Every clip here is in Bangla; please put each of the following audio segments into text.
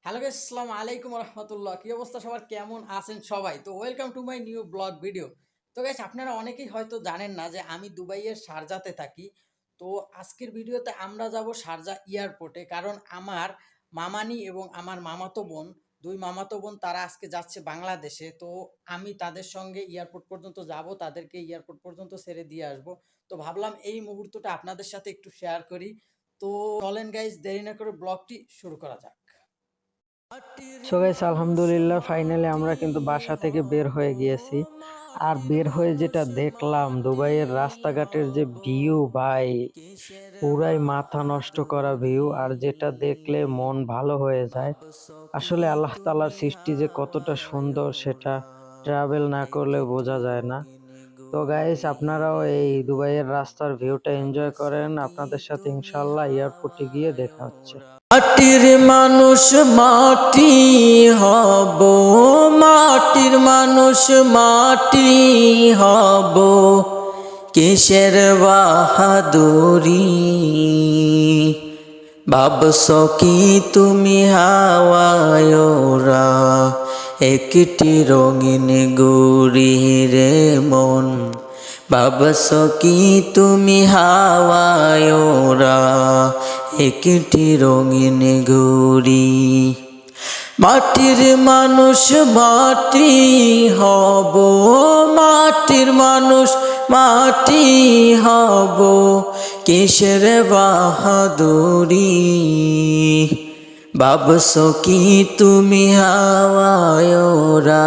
হ্যালো গাইস, আসসালামু আলাইকুম রহমতুল্লাহ। কি অবস্থা সবার, কেমন আছেন সবাই? তো welcome to my new blog video. তো গাইস, আপনারা অনেকেই হয়তো জানেন না যে আমি দুবাইয়ের শারজাতে থাকি। তো আজকের ভিডিওতে আমরা যাব শারজা এয়ারপোর্টে, কারণ আমার মামানি এবং আমার মামাতো বোন, দুই মামাতো বোন তারা আজকে যাচ্ছে বাংলাদেশে। তো আমি তাদের সঙ্গে এয়ারপোর্ট পর্যন্ত যাব, তাদেরকে এয়ারপোর্ট পর্যন্ত ছেড়ে দিয়ে আসব। তো ভাবলাম এই মুহূর্তটা আপনাদের সাথে একটু শেয়ার করি। তো চলেন গাইস, দেরি না করে ব্লগটি শুরু করা যাক। সো গাইস, আলহামদুলিল্লাহ ফাইনালি আমরা কিন্তু বাসা থেকে বের হয়ে গিয়েছি। আর বের হয়ে যেটা দেখলাম, দুবাইয়ের রাস্তাঘাটের যে ভিউ ভাই, পুরাই মাথা নষ্ট করা ভিউ। আর যেটা দেখলে মন ভালো হয়ে যায়। আসলে আল্লাহ তাআলার সৃষ্টি যে কতটা সুন্দর সেটা ট্রাভেল না করলে বোঝা যায় না। তো গাইস, আপনারাও এই দুবাইয়ের রাস্তার ভিউটা এনজয় করেন। আপনাদের সাথে ইনশাআল্লাহ এয়ারপোর্টে গিয়ে দেখা হচ্ছে। মাটির মানুষ মাটি হব, মাটির মানুষ মাটি হব, কিসের বাহাদুরি ভাবছ কি তুমি হাওয়ায় ওরা, একটি রঙিন গুড়ি রে মন, ভাবছ কি তুমি হাওয়ায় ওরা, একটি রঙিন গুড়ি। মাটির মানুষ মাটি হব, মাটির মানুষ মাটি হব, কিসের বাহাদুরি ভাবছ কি তুমি হাওয়ায় ওরা,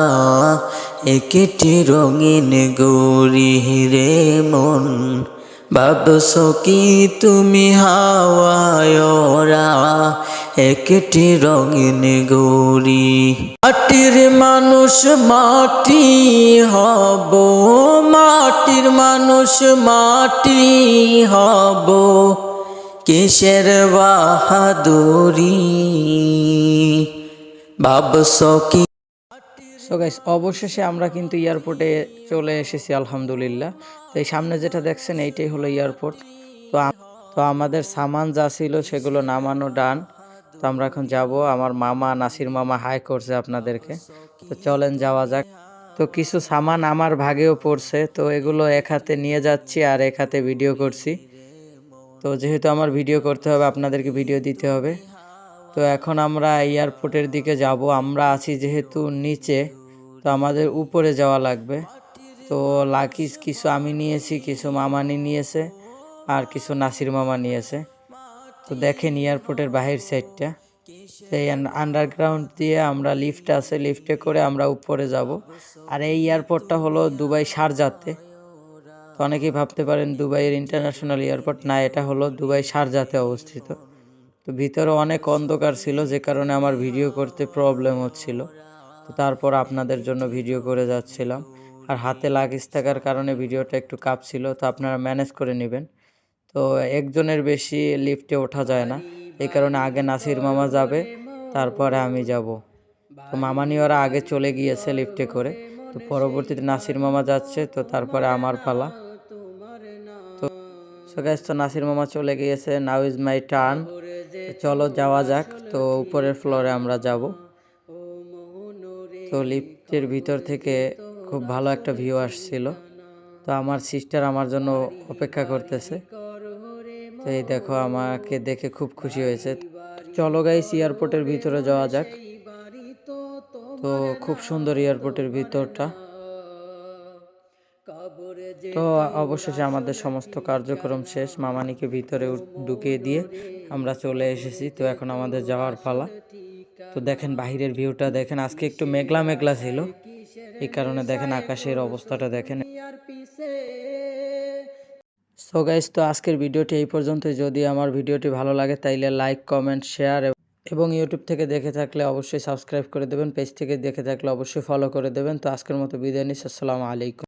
একটি রঙিন গৌরী রে মন, ভাবছ কি তুমি হাওয়ায় ওরা, একটি রঙিন গৌরী। মাটির মানুষ মাটি হব, মাটির মানুষ মাটি হব, কিসের বাহাদুরি ভাবছ কি। সো গাইস, অবশেষে আমরা কিন্তু এয়ারপোর্টে চলে এসেছি আলহামদুলিল্লাহ। তো এই সামনে যেটা দেখছেন এইটাই হলো এয়ারপোর্ট। তো আমাদের সামান যা ছিল সেগুলো নামানো ডান। তো আমরা এখন যাব। আমার মামা, নাসির মামা হাই করছে আপনাদেরকে। তো চলেন যাওয়া যাক। তো কিছু সামান আমার ভাগেও পড়ছে, তো এগুলো এক হাতে নিয়ে যাচ্ছি আর এক হাতে ভিডিও করছি। তো যেহেতু আমার ভিডিও করতে হবে, আপনাদেরকে ভিডিও দিতে হবে। তো এখন আমরা এয়ারপোর্টের দিকে যাব। আমরা আছি যেহেতু নিচে, তো আমাদের উপরে যাওয়া লাগবে। তো লাকিস কিছু আমি নিয়েছি, কিছু মামানি নিয়েছে, আর কিছু নাসির মামা নিয়েছে। তো দেখেন এয়ারপোর্টের বাহির সাইডটা, এই আন্ডারগ্রাউন্ড দিয়ে আমরা লিফট আছে, লিফটে করে আমরা উপরে যাব। আর এই এয়ারপোর্টটা হলো দুবাই শারজাতে। তো অনেকেই ভাবতে পারেন দুবাইয়ের ইন্টারন্যাশনাল এয়ারপোর্ট, না, এটা হলো দুবাই শারজাতে অবস্থিত। তো ভিতরে অনেক অন্ধকার ছিল, যে কারণে আমার ভিডিও করতে প্রবলেম হচ্ছিল। তো তারপর আপনাদের জন্য ভিডিও করে যাচ্ছিলাম। আর হাতে লাগেজ থাকার কারণে ভিডিওটা একটু কাঁপছিল, তো আপনারা ম্যানেজ করে নেবেন। তো একজনের বেশি লিফটে ওঠা যায় না, এই কারণে আগে নাসির মামা যাবে, তারপরে আমি যাব। তো মামানি ওরা আগে চলে গিয়েছে লিফটে করে, তো পরবর্তীতে নাসির মামা যাচ্ছে, তো তারপরে আমার পালা। তো সো গাইস, তো নাসির মামা চলে গিয়েছে, নাও ইজ মাই টার্ন। চলো যাওয়া যাক। তো উপরের ফ্লোরে আমরা যাব। তো লিফটের ভিতর থেকে খুব ভালো একটা ভিউ আসছিল। তো আমার সিস্টার আমার জন্য অপেক্ষা করতেছে। তো এই দেখো, আমাকে দেখে খুব খুশি হয়েছে। চলো গাইস, এয়ারপোর্টের ভিতরে যাওয়া যাক। তো খুব সুন্দর এয়ারপোর্টের ভিতরটা। তো অবশেষে আমাদের সমস্ত কার্যক্রম শেষ, মামানিকে ভিতরে ঢুকিয়ে দিয়ে আমরা চলে এসেছি। তো এখন আমাদের যাওয়ার পালা। তো দেখেন বাহিরের ভিউটা দেখেন, আজকে একটু মেঘলা মেঘলা ছিল, এই কারণে দেখেন আকাশের অবস্থাটা দেখেন। সো গাইস, তো আজকের ভিডিওটি এই পর্যন্ত। যদি আমার ভিডিওটি ভালো লাগে তাইলে লাইক, কমেন্ট, শেয়ার, এবং ইউটিউব থেকে দেখে থাকলে অবশ্যই সাবস্ক্রাইব করে দেবেন, পেজ থেকে দেখে থাকলে অবশ্যই ফলো করে দেবেন। তো আজকের মতো বিদায় নিচ্ছি, আসসালামু আলাইকুম।